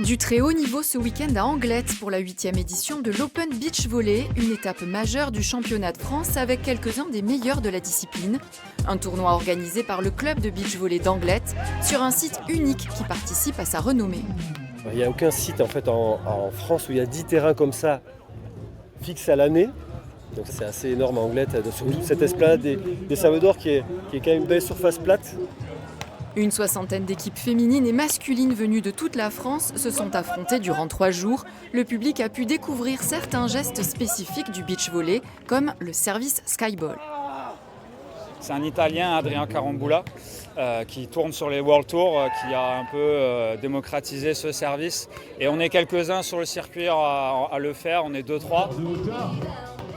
Du très haut niveau ce week-end à Anglet pour la 8e édition de l'Open Beach Volley, une étape majeure du championnat de France avec quelques-uns des meilleurs de la discipline. Un tournoi organisé par le club de beach volley d'Anglet sur un site unique qui participe à sa renommée. Il n'y a aucun site en France où il y a 10 terrains comme ça fixes à l'année. Donc c'est assez énorme à Anglet, sur cette esplanade des Sables d'Or qui est quand même une belle surface plate. Une soixantaine d'équipes féminines et masculines venues de toute la France se sont affrontées durant 3 jours. Le public a pu découvrir certains gestes spécifiques du beach volley, comme le service skyball. C'est un Italien, Adrien Carambula, qui tourne sur les World Tours, qui a un peu démocratisé ce service. Et on est quelques-uns sur le circuit à le faire, on est 2-3.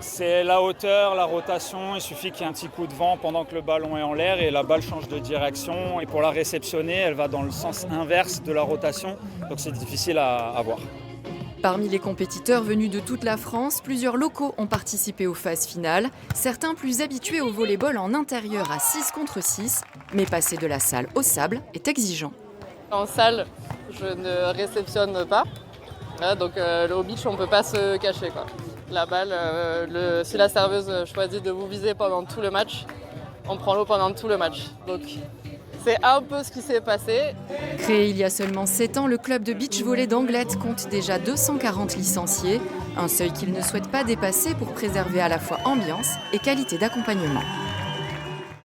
C'est la hauteur, la rotation, il suffit qu'il y ait un petit coup de vent pendant que le ballon est en l'air et la balle change de direction. Et pour la réceptionner, elle va dans le sens inverse de la rotation, donc c'est difficile à voir. Parmi les compétiteurs venus de toute la France, plusieurs locaux ont participé aux phases finales, certains plus habitués au volleyball en intérieur à 6 contre 6, mais passer de la salle au sable est exigeant. En salle, je ne réceptionne pas, donc au beach on ne peut pas se cacher, quoi. La balle, si la serveuse choisit de vous viser pendant tout le match, on prend l'eau pendant tout le match. Donc c'est un peu ce qui s'est passé. Créé il y a seulement 7 ans, le club de beach volley d'Anglet compte déjà 240 licenciés, un seuil qu'il ne souhaite pas dépasser pour préserver à la fois ambiance et qualité d'accompagnement.